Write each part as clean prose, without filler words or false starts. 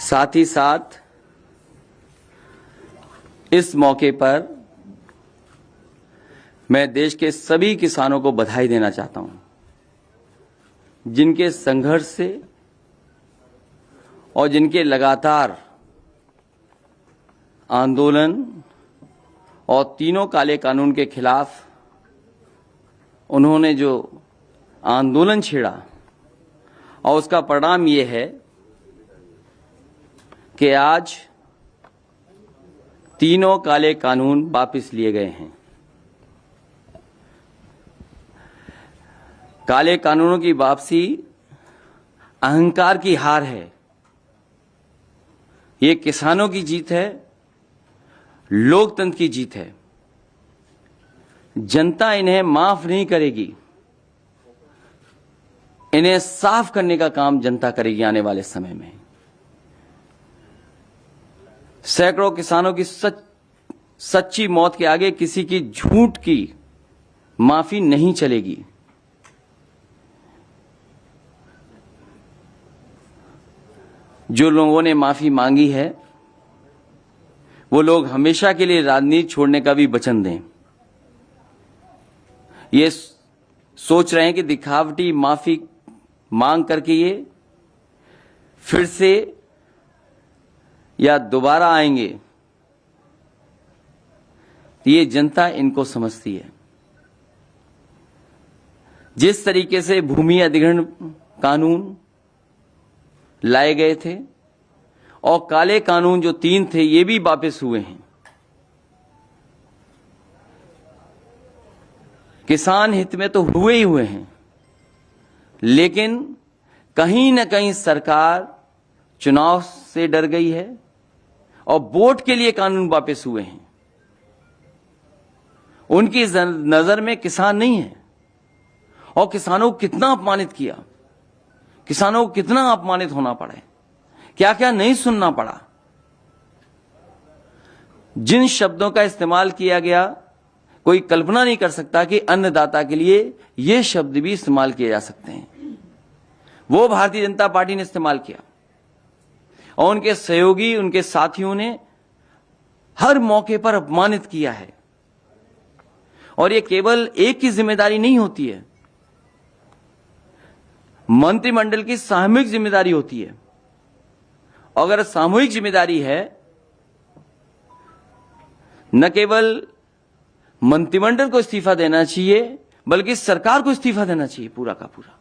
साथ ही साथ इस मौके पर मैं देश के सभी किसानों को बधाई देना चाहता हूं, जिनके संघर्ष से और जिनके लगातार आंदोलन और तीनों काले कानून के खिलाफ उन्होंने जो आंदोलन छेड़ा और उसका परिणाम ये है कि आज तीनों काले कानून वापस लिए गए हैं। काले कानूनों की वापसी अहंकार की हार है। ये किसानों की जीत है, लोकतंत्र की जीत है। जनता इन्हें माफ नहीं करेगी। इन्हें साफ करने का काम जनता करेगी आने वाले समय में। सैकड़ों किसानों की सच्ची मौत के आगे किसी की झूठ की माफी नहीं चलेगी। जो लोगों ने माफी मांगी है वो लोग हमेशा के लिए राजनीति छोड़ने का भी वचन दें। ये सोच रहे हैं कि दिखावटी माफी मांग करके ये फिर से या दोबारा आएंगे, ये जनता इनको समझती है। जिस तरीके से भूमि अधिग्रहण कानून लाए गए थे और काले कानून जो 3 थे ये भी वापस हुए हैं। किसान हित में तो हुए ही हुए हैं, लेकिन कहीं न कहीं सरकार चुनाव से डर गई है और वोट के लिए कानून वापस हुए हैं। उनकी नजर में किसान नहीं है। और किसानों को कितना अपमानित किया, किसानों को कितना अपमानित होना पड़ा, क्या क्या नहीं सुनना पड़ा। जिन शब्दों का इस्तेमाल किया गया कोई कल्पना नहीं कर सकता कि अन्नदाता के लिए ये शब्द भी इस्तेमाल किए जा सकते हैं। वो भारतीय जनता पार्टी ने इस्तेमाल किया और उनके सहयोगी, उनके साथियों ने हर मौके पर अपमानित किया है। और ये केवल एक की जिम्मेदारी नहीं होती है, मंत्रिमंडल की सामूहिक जिम्मेदारी होती है। अगर सामूहिक जिम्मेदारी है, न केवल मंत्रिमंडल को इस्तीफा देना चाहिए बल्कि सरकार को इस्तीफा देना चाहिए पूरा का पूरा।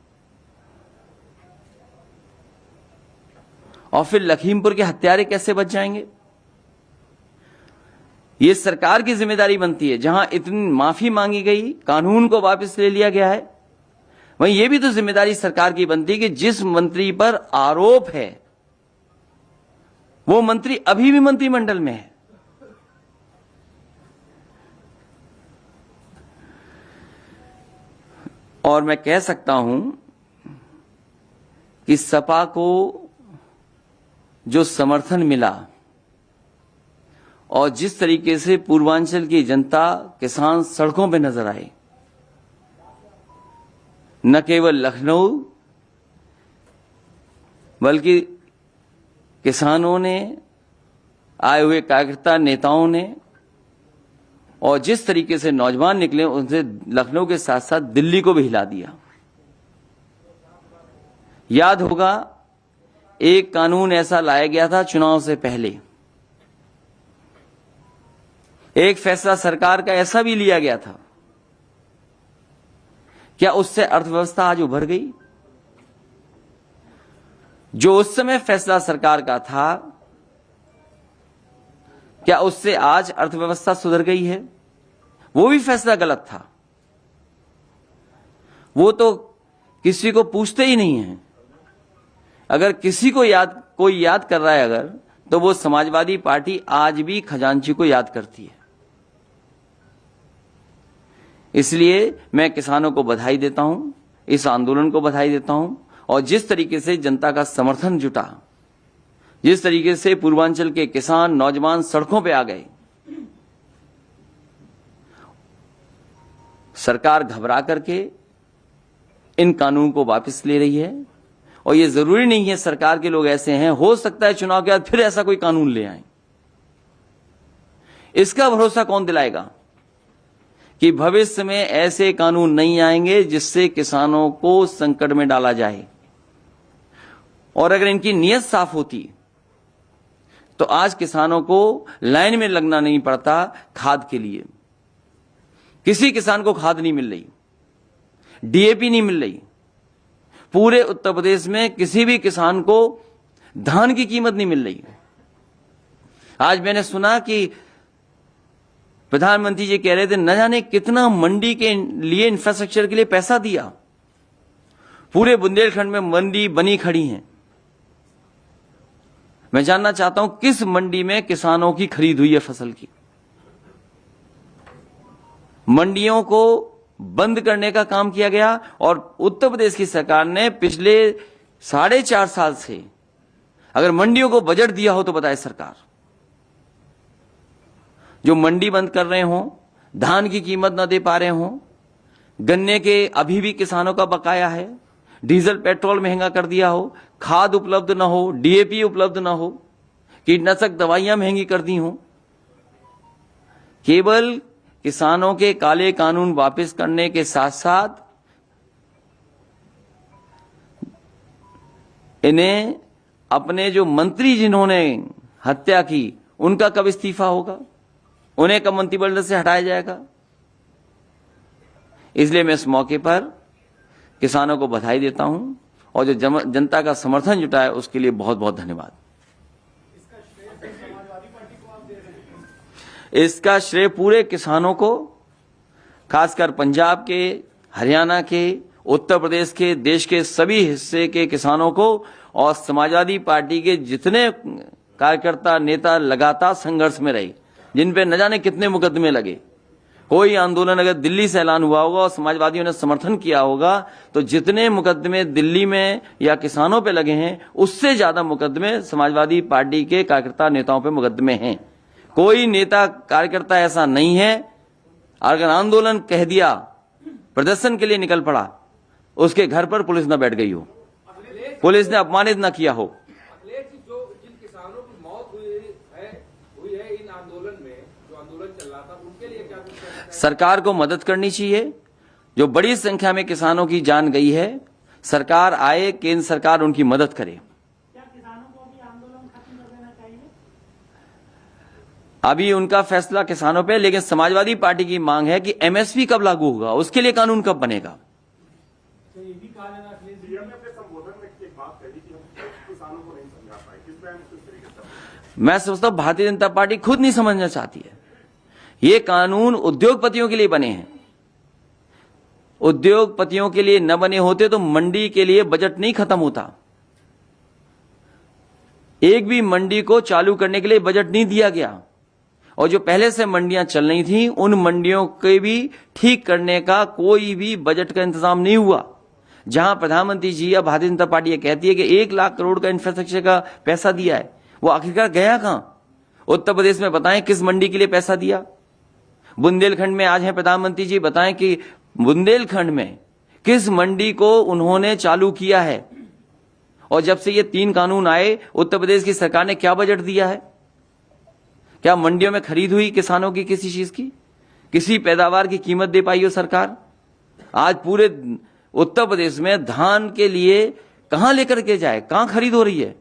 और फिर लखीमपुर के हत्यारे कैसे बच जाएंगे? यह सरकार की जिम्मेदारी बनती है। जहां इतनी माफी मांगी गई, कानून को वापस ले लिया गया है, वहीं यह भी तो जिम्मेदारी सरकार की बनती है कि जिस मंत्री पर आरोप है वो मंत्री अभी भी मंत्रिमंडल में है। और मैं कह सकता हूं कि सपा को जो समर्थन मिला और जिस तरीके से पूर्वांचल की जनता, किसान सड़कों पर नजर आए, न केवल लखनऊ बल्कि किसानों ने, आए हुए कार्यकर्ता नेताओं ने, और जिस तरीके से नौजवान निकले, उनसे लखनऊ के साथ साथ दिल्ली को भी हिला दिया। याद होगा एक कानून ऐसा लाया गया था चुनाव से पहले, एक फैसला सरकार का ऐसा भी लिया गया था। क्या उससे अर्थव्यवस्था आज उभर गई? जो उस समय फैसला सरकार का था, क्या उससे आज अर्थव्यवस्था सुधर गई है? वो भी फैसला गलत था। वो तो किसी को पूछते ही नहीं है। अगर किसी को कोई याद कर रहा है अगर, तो वो समाजवादी पार्टी आज भी खजांची को याद करती है। इसलिए मैं किसानों को बधाई देता हूं, इस आंदोलन को बधाई देता हूं। और जिस तरीके से जनता का समर्थन जुटा, जिस तरीके से पूर्वांचल के किसान, नौजवान सड़कों पे आ गए, सरकार घबरा करके इन कानून को वापस ले रही है और ये जरूरी नहीं है सरकार के लोग ऐसे हैं, हो सकता है चुनाव के बाद फिर ऐसा कोई कानून ले आए। इसका भरोसा कौन दिलाएगा कि भविष्य में ऐसे कानून नहीं आएंगे जिससे किसानों को संकट में डाला जाए। और अगर इनकी नीयत साफ होती तो आज किसानों को लाइन में लगना नहीं पड़ता खाद के लिए। किसी किसान को खाद नहीं मिल रही, डीएपी नहीं मिल रही। पूरे उत्तर प्रदेश में किसी भी किसान को धान की कीमत नहीं मिल रही। आज मैंने सुना कि प्रधानमंत्री जी कह रहे थे न जाने कितना मंडी के लिए इंफ्रास्ट्रक्चर के लिए पैसा दिया। पूरे बुंदेलखंड में मंडी बनी खड़ी हैं। मैं जानना चाहता हूं किस मंडी में किसानों की खरीद हुई है फसल की। मंडियों को बंद करने का काम किया गया और उत्तर प्रदेश की सरकार ने पिछले 4.5 साल से अगर मंडियों को बजट दिया हो तो बताए सरकार। जो मंडी बंद कर रहे हो, धान की कीमत न दे पा रहे हो, गन्ने के अभी भी किसानों का बकाया है, डीजल पेट्रोल महंगा कर दिया हो, खाद उपलब्ध न हो, डीएपी उपलब्ध न हो, कीटनाशक दवाइयां महंगी कर दी हो, केवल किसानों के काले कानून वापस करने के साथ साथ इन्हें अपने जो मंत्री जिन्होंने हत्या की उनका कब इस्तीफा होगा, उन्हें कब मंत्रिमंडल से हटाया जाएगा। इसलिए मैं इस मौके पर किसानों को बधाई देता हूं और जो जनता का समर्थन जुटा है उसके लिए बहुत बहुत धन्यवाद। इसका श्रेय पूरे किसानों को, खासकर पंजाब के, हरियाणा के, उत्तर प्रदेश के, देश के सभी हिस्से के किसानों को और समाजवादी पार्टी के जितने कार्यकर्ता नेता लगातार संघर्ष में रहे, जिन पे न जाने कितने मुकदमे लगे। कोई आंदोलन अगर दिल्ली से ऐलान हुआ होगा और समाजवादियों ने समर्थन किया होगा तो जितने मुकदमे दिल्ली में या किसानों पे लगे हैं उससे ज्यादा मुकदमे समाजवादी पार्टी के कार्यकर्ता नेताओं पे मुकदमे हैं। कोई नेता कार्यकर्ता ऐसा नहीं है अगर आंदोलन कह दिया, प्रदर्शन के लिए निकल पड़ा, उसके घर पर पुलिस न बैठ गई हो, पुलिस ने अपमानित न किया हो। जिन किसानों की मौत हुई है इन आंदोलन में, जो आंदोलन चल रहा था, उनके लिए क्या सरकार को मदद करनी चाहिए। जो बड़ी संख्या में किसानों की जान गई है, सरकार आए, केंद्र सरकार उनकी मदद करे। क्या किसानों को भी आंदोलन खत्म कर देना चाहिए? अभी उनका फैसला किसानों पे, लेकिन समाजवादी पार्टी की मांग है कि एमएसपी कब लागू होगा, उसके लिए कानून कब बनेगा। ये भी कहा जाना चाहिए। मैं समझता हूं भारतीय जनता पार्टी खुद नहीं समझना चाहती है। ये कानून उद्योगपतियों के लिए बने हैं। उद्योगपतियों के लिए न बने होते तो मंडी के लिए बजट नहीं खत्म होता। एक भी मंडी को चालू करने के लिए बजट नहीं दिया गया और जो पहले से मंडियां चल रही थी उन मंडियों के भी ठीक करने का कोई भी बजट का इंतजाम नहीं हुआ। जहां प्रधानमंत्री जी या भारतीय जनता पार्टी ये कहती है कि 1 लाख करोड़ का इंफ्रास्ट्रक्चर का पैसा दिया है, वो आखिरकार गया कहां? उत्तर प्रदेश में बताएं किस मंडी के लिए पैसा दिया। बुंदेलखंड में आज है प्रधानमंत्री जी, बताएं कि बुंदेलखंड में किस मंडी को उन्होंने चालू किया है। और जब से ये 3 कानून आए उत्तर प्रदेश की सरकार ने क्या बजट दिया है? क्या मंडियों में खरीद हुई किसानों की किसी चीज की? किसी पैदावार की कीमत दे पाई हो सरकार? आज पूरे उत्तर प्रदेश में धान के लिए कहां लेकर के जाए, कहां खरीद हो रही है,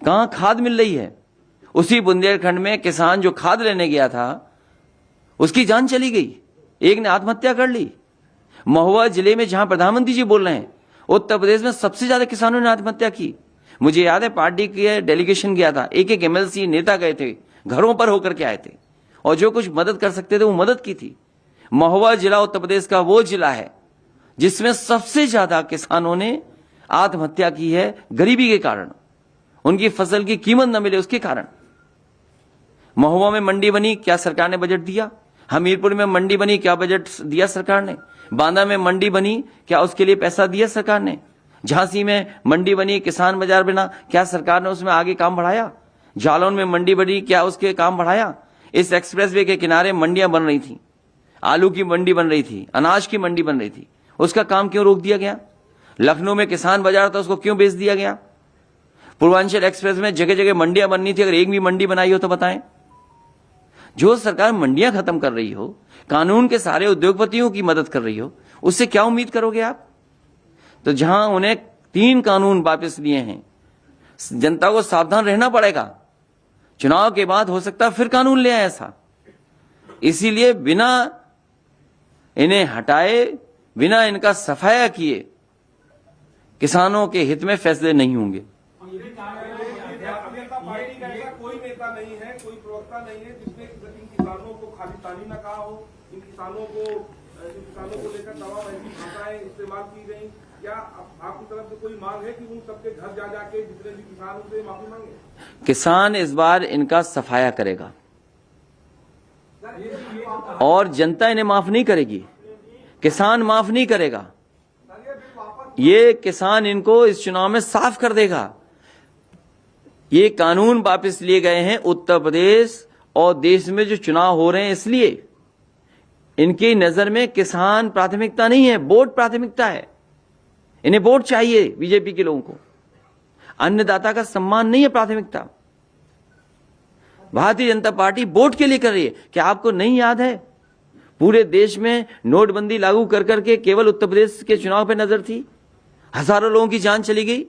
कहां खाद मिल रही है? उसी बुंदेलखंड में किसान जो खाद लेने गया था उसकी जान चली गई, एक ने आत्महत्या कर ली। महुआ जिले में जहां प्रधानमंत्री जी बोल रहे हैं उत्तर प्रदेश में सबसे ज्यादा किसानों ने आत्महत्या की। मुझे याद है पार्टी के डेलीगेशन गया था, एक एमएलसी नेता गए थे, घरों पर होकर के आए थे और जो कुछ मदद कर सकते थे वो मदद की थी। महुआ जिला उत्तर प्रदेश का वो जिला है जिसमें सबसे ज्यादा किसानों ने आत्महत्या की है गरीबी के कारण, उनकी फसल की कीमत न मिले उसके कारण। महुआ में मंडी बनी, क्या सरकार ने बजट दिया? हमीरपुर में मंडी बनी, क्या बजट दिया सरकार ने? बांदा में मंडी बनी, क्या उसके लिए पैसा दिया सरकार ने? झांसी में मंडी बनी, किसान बाजार बना, क्या सरकार ने उसमें आगे काम बढ़ाया? जालौन में मंडी बनी, क्या उसके काम बढ़ाया? इस एक्सप्रेसवे के किनारे मंडियां बन रही थी, आलू की मंडी बन रही थी, अनाज की मंडी बन रही थी, उसका काम क्यों रोक दिया गया? लखनऊ में किसान बाजार था, उसको क्यों बेच दिया गया? पूर्वांचल एक्सप्रेस में जगह जगह मंडियां बननी थी, अगर एक भी मंडी बनाई हो तो बताएं। जो सरकार मंडियां खत्म कर रही हो, कानून के सारे उद्योगपतियों की मदद कर रही हो, उससे क्या उम्मीद करोगे आप? तो जहां उन्हें 3 कानून वापस लिए हैं, जनता को सावधान रहना पड़ेगा। चुनाव के बाद हो सकता है फिर कानून ले आए ऐसा। इसीलिए बिना इन्हें हटाए, बिना इनका सफाया किए किसानों के हित में फैसले नहीं होंगे। भारतीय जनता पार्टी का ऐसा कोई नेता नहीं है, कोई प्रवक्ता नहीं है जिसने इन किसानों को खालिस्तानी न कहा हो, इन किसानों को लेकर तमाम ऐसी भाषाएं इस्तेमाल की गई। क्या आपकी तरफ से कोई मांग है कि उन सबके घर जा जाके जितने भी किसान उनसे माफी मांगे? किसान इस बार इनका सफाया करेगा और जनता इन्हें माफ नहीं करेगी, किसान माफ नहीं करेगा। ये किसान इनको इस चुनाव में साफ कर देगा। ये कानून वापस लिए गए हैं उत्तर प्रदेश और देश में जो चुनाव हो रहे हैं, इसलिए इनकी नजर में किसान प्राथमिकता नहीं है, वोट प्राथमिकता है। इन्हें वोट चाहिए बीजेपी के लोगों को, अन्नदाता का सम्मान नहीं है प्राथमिकता। भारतीय जनता पार्टी वोट के लिए कर रही है। क्या आपको नहीं याद है पूरे देश में नोटबंदी लागू कर करके केवल उत्तर प्रदेश के चुनाव पे नजर थी, हजारों लोगों की जान चली गई।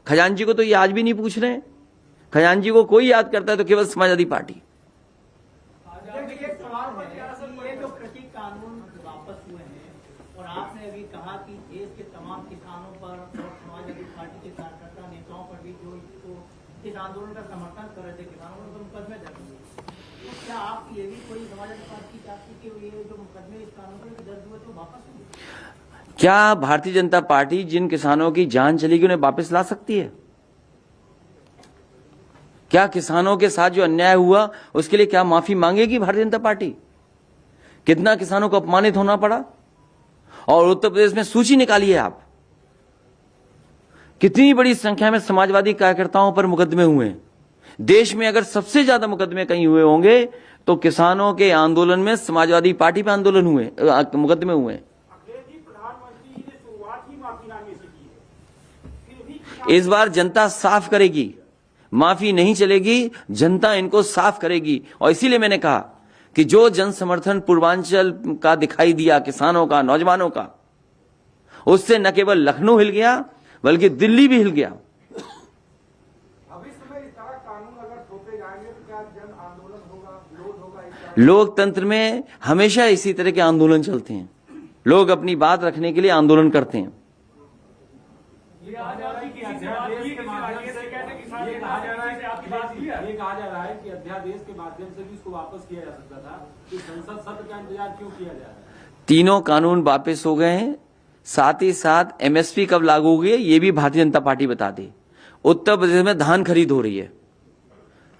खजांची को तो ये आज भी नहीं पूछ रहे हैं। खजांची को कोई याद करता है तो केवल समाजवादी पार्टी। ये जो कृषि कानून वापस हुए हैं और आपने अभी कहा कि देश के तमाम किसानों पर और समाजवादी पार्टी के कार्यकर्ता नेताओं पर भी जो इसको इस आंदोलन का समर्थन कर रहे थे किसानों पर मुकदमे दर्ज हुए, तो क्या आप ये भी कोई समाजवादी पार्टी चाहती कि ये जो मुकदमे इस कानून पर दर्ज हुए तो वापस हुए? क्या भारतीय जनता पार्टी जिन किसानों की जान चली गई उन्हें वापस ला सकती है? क्या किसानों के साथ जो अन्याय हुआ उसके लिए क्या माफी मांगेगी भारतीय जनता पार्टी? कितना किसानों को अपमानित होना पड़ा। और उत्तर प्रदेश में सूची निकालिए आप, कितनी बड़ी संख्या में समाजवादी कार्यकर्ताओं पर मुकदमे हुए हैं। देश में अगर सबसे ज्यादा मुकदमे कहीं हुए होंगे तो किसानों के आंदोलन में समाजवादी पार्टी पे आंदोलन हुए, मुकदमे हुए। प्रधानमंत्री जी ने शुरुआत ही माफीनामे से की है, फिर भी इस बार जनता साफ करेगी, माफी नहीं चलेगी, जनता इनको साफ करेगी। और इसीलिए मैंने कहा कि जो जन समर्थन पूर्वांचल का दिखाई दिया, किसानों का, नौजवानों का, उससे न केवल लखनऊ हिल गया बल्कि दिल्ली भी हिल गया। भविष्य में इस तरह कानून अगर थोपे जाएंगे तो क्या जन आंदोलन होगा, विरोध होगा? लोकतंत्र में हमेशा इसी तरह के आंदोलन चलते हैं। लोग अपनी बात रखने के लिए आंदोलन करते हैं। ये कहा जा रहा है कि अध्यादेश के माध्यम से भी इसको वापस किया जा सकता था, कि संसद सत्र का इंतजार क्यों किया जा रहा है? तीनों कानून वापस हो गए हैं, साथ ही साथ एमएसपी कब लागू होगी ये भी भारतीय जनता पार्टी बता दे। उत्तर प्रदेश में धान खरीद हो रही है,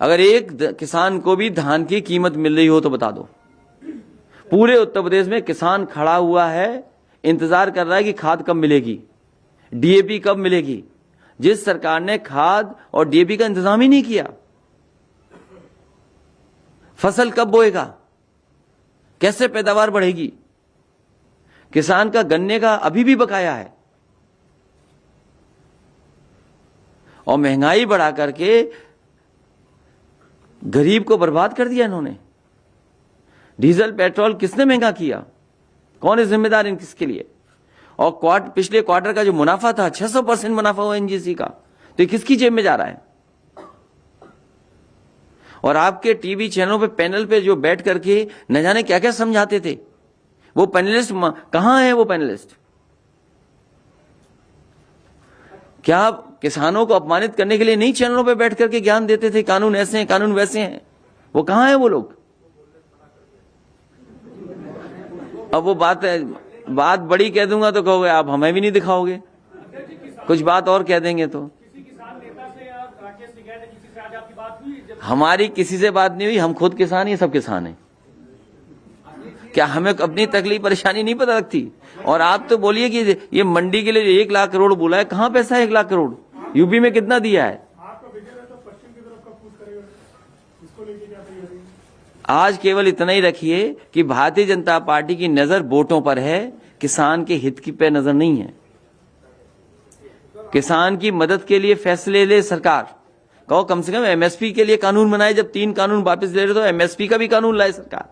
अगर एक किसान को भी धान की कीमत मिल रही हो तो बता दो। पूरे उत्तर प्रदेश में किसान खड़ा हुआ है, इंतजार कर रहा है कि खाद कब मिलेगी, डीएपी कब मिलेगी। जिस सरकार ने खाद और डीएपी का इंतजाम ही नहीं किया, फसल कब बोएगा, कैसे पैदावार बढ़ेगी। किसान का गन्ने का अभी भी बकाया है और महंगाई बढ़ा करके गरीब को बर्बाद कर दिया इन्होंने। डीजल पेट्रोल किसने महंगा किया, कौन है जिम्मेदार इसके लिए? और पिछले क्वार्टर का जो मुनाफा था 600% मुनाफा हुआ एनजीसी का, तो ये किसकी जेब में जा रहा है? और आपके टीवी चैनलों पे पैनल पे जो बैठ करके न जाने क्या क्या समझाते थे, वो पैनलिस्ट कहां है? वो पैनलिस्ट क्या किसानों को अपमानित करने के लिए नहीं चैनलों पे बैठ करके ज्ञान देते थे, कानून ऐसे हैं, कानून वैसे हैं? वो कहां है वो लोग? अब वो बात बड़ी कह दूंगा तो कहोगे आप हमें भी नहीं दिखाओगे, कुछ बात और कह देंगे तो। किसी किसान नेता से या राकेश टिकैत किसी से आज आपकी बात हुई? हमारी किसी से बात नहीं हुई, हम खुद किसान ही, सब किसान हैं। क्या हमें अपनी तकलीफ परेशानी नहीं पता लगती? और आप तो बोलिए कि ये मंडी के लिए 1 लाख करोड़ बोला है, कहां पैसा है 1 लाख करोड़? यूपी में कितना दिया है? आपका विजय है तो पश्चिम की तरफ का कूच करेगा, इसको लेके क्या तैयारी है? आज केवल इतना ही रखिए कि भारतीय जनता पार्टी की नजर वोटों पर है, किसान के हित की पे नजर नहीं है। किसान की मदद के लिए फैसले ले सरकार। कहो कम से कम एमएसपी के लिए कानून बनाए। जब 3 कानून वापस ले रहे तो एमएसपी का भी कानून लाए सरकार।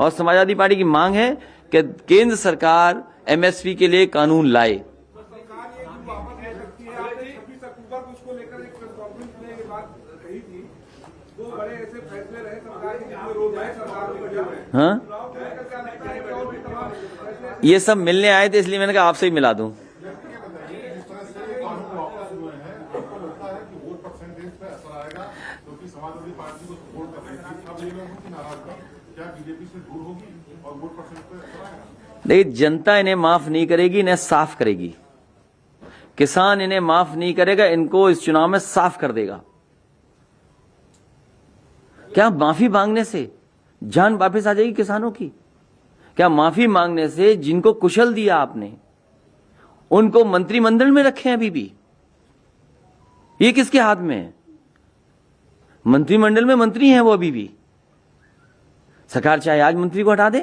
और समाजवादी पार्टी की मांग है कि केंद्र सरकार एमएसपी के लिए कानून लाए। सरकार ये बिल वापस ले सकती है। आपने 26 अक्टूबर को उसको लेकर एक प्रेस कॉन्फ्रेंस में ये बात कही थी। 2 बड़े ऐसे फैसले रहे सरकार के जिसमें रोक है सरकार ने किया है। हाँ, चुनाव को लेकर क्या लगता है कि और भी तमाम फैसले ये सब मिलने आए थे इसलिए मैंने कहा आपसे ही मिला दूं। जिस तरह से कानून वापस हुए हैं, आपको लगता है कि वोट परसेंटेज पे असर आएगा? क्योंकि समाजवादी पार्टी को सपोर्ट कर रही थी, अब ये लोग हैं कि नाराज हैं, क्या बीजेपी से दूर होगी और वोट परसेंट पे असर आएगा? देखिए, जनता इन्हें माफ नहीं करेगी, इन्हें साफ करेगी। किसान इन्हें माफ नहीं करेगा, इनको इस चुनाव में साफ कर देगा। क्या माफी मांगने से जान वापस आ जाएगी किसानों की? क्या माफी मांगने से जिनको कुशल दिया आपने उनको मंत्रिमंडल में रखे हैं अभी भी? ये किसके हाथ में है? मंत्रिमंडल में मंत्री हैं वो अभी भी। सरकार चाहे आज मंत्री को हटा दे।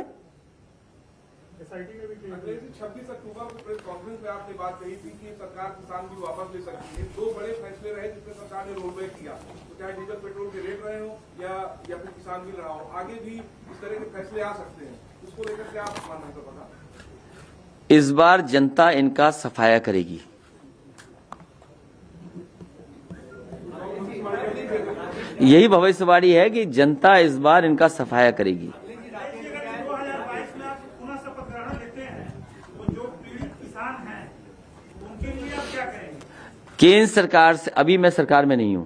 अखिलेश जी, 26 अक्टूबर को प्रेस कॉन्फ्रेंस में आपने बात कही थी कि सरकार किसान बिल वापस ले सकती है। 2 बड़े फैसले रहे जिसमें सरकार ने रोल बैक किया, तो चाहे डीजल पेट्रोल के रेट रहे हो या फिर किसान बिल रहा हो, आगे भी इस तरह के फैसले आ सकते हैं। उसको लेकर क्या आप मानना है? तो पता इस बार जनता इनका सफाया करेगी। यही भविष्यवाणी है कि जनता इस बार इनका सफाया करेगी। 2022 में आप पुनः शपथ ग्रहण लेते हैं तो जो पीड़ित किसान हैं उनके लिए आप क्या करेंगे? केंद्र सरकार से, अभी मैं सरकार में नहीं हूं,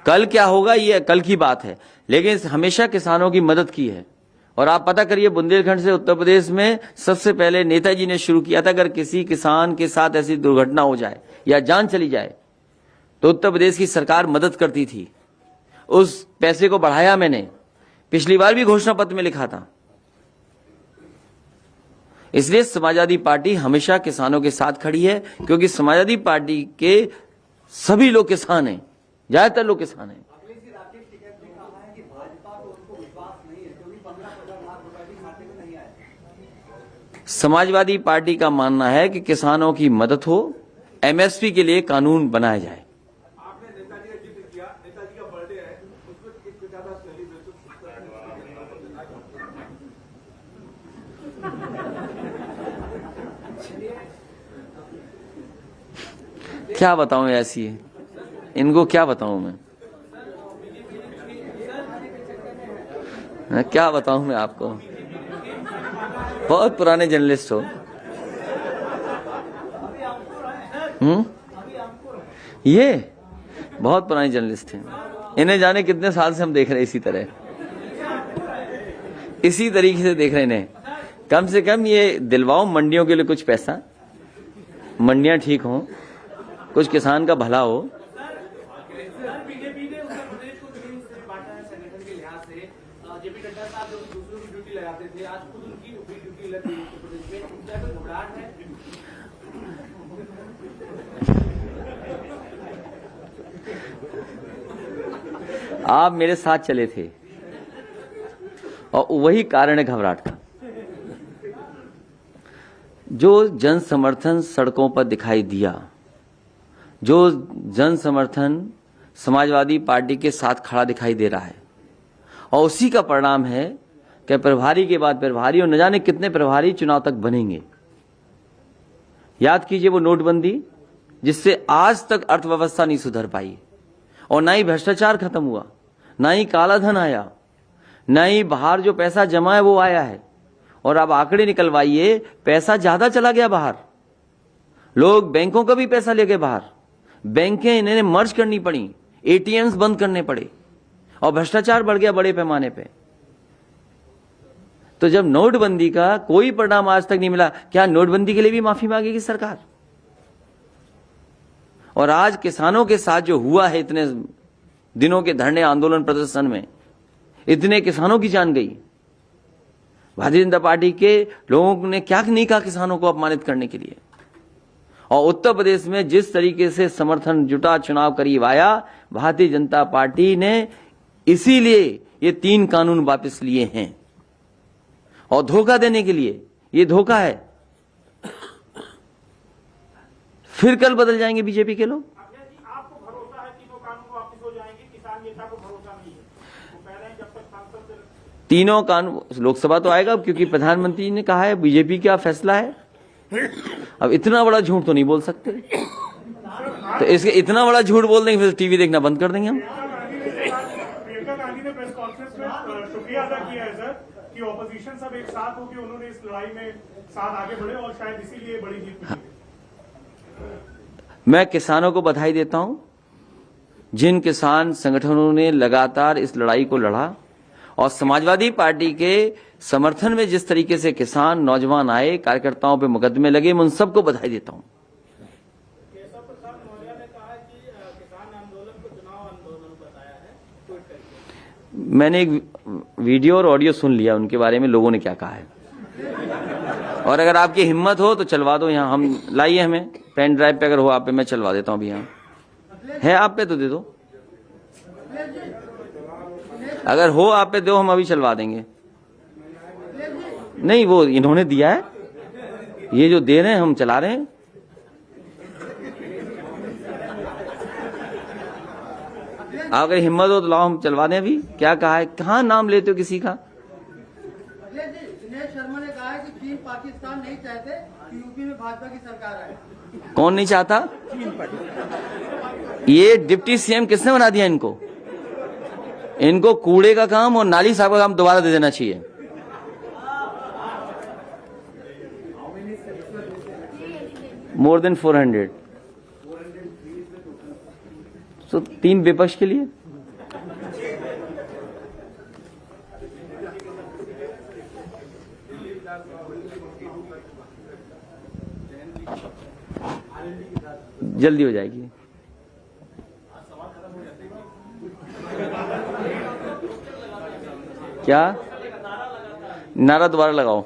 कल क्या होगा ये कल की बात है, लेकिन हमेशा किसानों की मदद की है। और आप पता करिए, बुंदेलखंड से उत्तर प्रदेश में सबसे पहले नेताजी ने शुरू किया था, अगर किसी किसान के साथ ऐसी दुर्घटना हो जाए या जान चली जाए तो उत्तर प्रदेश की सरकार मदद करती थी। उस पैसे को बढ़ाया मैंने, पिछली बार भी घोषणा पत्र में लिखा था। इसलिए समाजवादी पार्टी हमेशा किसानों के साथ खड़ी है, क्योंकि समाजवादी पार्टी के सभी लोग किसान हैं, ज्यादातर लोग किसान हैं। समाजवादी पार्टी का मानना है कि किसानों की मदद हो, एमएसपी के लिए कानून बनाया जाए। आपने नेताजी का जिक्र किया, नेताजी का बर्थडे है, उसमें एक ज्यादा क्या बताऊं ऐसी है, इनको क्या बताऊं मैं, क्या बताऊं मैं आपको। बहुत पुराने जर्नलिस्ट हो। ये बहुत पुराने जर्नलिस्ट हैं, इन्हें जाने कितने साल से हम देख रहे हैं इसी तरह, इसी तरीके से देख रहे हैं। कम से कम ये दिलवाओ मंडियों के लिए कुछ पैसा, मंडियां ठीक हों, कुछ किसान का भला हो। बीजेपी ने उत्तर प्रदेश को किसी बांटा है संगठन के लिहाज से। जेपी नड्डा साहब जो दूसरों की ड्यूटी लगाते थे, आज खुद उनकी भी ड्यूटी लग गई उत्तर प्रदेश में। क्या कोई घबराहट है? आप मेरे साथ चले थे और वही कारण है घबराहट का। जो जन समर्थन सड़कों पर दिखाई दिया, जो जन समर्थन समाजवादी पार्टी के साथ खड़ा दिखाई दे रहा है, और उसी का परिणाम है कि प्रभारी के बाद प्रभारी और न जाने कितने प्रभारी चुनाव तक बनेंगे। याद कीजिए वो नोटबंदी, जिससे आज तक अर्थव्यवस्था नहीं सुधर पाई, और ना ही भ्रष्टाचार खत्म हुआ, ना ही काला धन आया, ना ही बाहर जो पैसा जमा है वो आया है। और अब आंकड़े निकलवाइए, पैसा ज्यादा चला गया बाहर, लोग बैंकों का भी पैसा ले गए बाहर, बैंकें इन्हें मर्ज करनी पड़ी, एटीएम्स बंद करने पड़े, और भ्रष्टाचार बढ़ गया बड़े पैमाने पे। तो जब नोटबंदी का कोई परिणाम आज तक नहीं मिला, क्या नोटबंदी के लिए भी माफी मांगेगी सरकार? और आज किसानों के साथ जो हुआ है, इतने दिनों के धरने आंदोलन प्रदर्शन में इतने किसानों की जान गई। भारतीय जनता पार्टी के लोगों ने क्या नहीं कहा किसानों को अपमानित करने के लिए। और उत्तर प्रदेश में जिस तरीके से समर्थन जुटा, चुनाव करीब आया, भारतीय जनता पार्टी ने इसीलिए ये 3 कानून वापस लिए हैं। और धोखा देने के लिए, ये धोखा है, फिर कल बदल जाएंगे बीजेपी के लोग। अक्षय जी, आपको भरोसा है तीनों कानून वापस हो जाएंगे, किसान नेता को भरोसा नहीं है? वो कह रहे हैं जब तक सांसद तीनों कानून लोकसभा तो आएगा क्योंकि प्रधानमंत्री ने कहा है, बीजेपी का फैसला है। अब इतना बड़ा झूठ तो नहीं बोल सकते, तो इसके इतना बड़ा झूठ बोल देंगे फिर टीवी देखना बंद कर देंगे हम। प्रियंका गांधी ने प्रेस कॉन्फ्रेंस में शुक्रिया अदा किया है सर कि ऑपोजिशन सब एक साथ होकर उन्होंने इस लड़ाई में साथ आगे बढ़े और शायद इसीलिए बड़ी जीत मिली। मैं किसानों को बधाई देता हूं, जिन किसान संगठनों ने लगातार इस लड़ाई को लड़ा और समाजवादी पार्टी के समर्थन में जिस तरीके से किसान नौजवान आए, कार्यकर्ताओं पे मुकदमे लगे, मैं उन सबको बधाई देता हूं। केशव प्रसाद मौर्य ने कहा कि किसान आंदोलन को चुनाव आंदोलन बताया है, ट्वीट करके। मैंने एक वीडियो और ऑडियो सुन लिया उनके बारे में, लोगों ने क्या कहा है। और अगर आपकी हिम्मत हो तो चलवा दो, यहाँ हम लाइए, हमें पेन ड्राइव पे अगर हो आप पे, मैं चलवा देता हूँ अभी। यहाँ है आप पे तो दे दो, अगर हो आप पे दो, हम अभी चलवा देंगे। नहीं, वो इन्होंने दिया है, ये जो दे रहे हैं हम चला रहे हैं। अगर हिम्मत हो तो लाओ, हम चलवा दें अभी। क्या कहा है, कहाँ नाम लेते हो किसी का? दिनेश शर्मा ने कहा है कि चीन पाकिस्तान नहीं चाहते कि यूपी में भाजपा की सरकार आए। कौन नहीं चाहता? ये डिप्टी सीएम किसने बना दिया इनको? इनको कूड़े का काम और नाली साहब का काम दोबारा दे देना चाहिए। More than 400। तो 3 विपक्ष के लिए। जल्दी हो जाएगी। क्या नारा दोबारा लगाओ?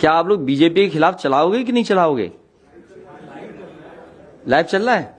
क्या आप लोग बीजेपी के खिलाफ चलाओगे कि नहीं चलाओगे? लाइव चल रहा है।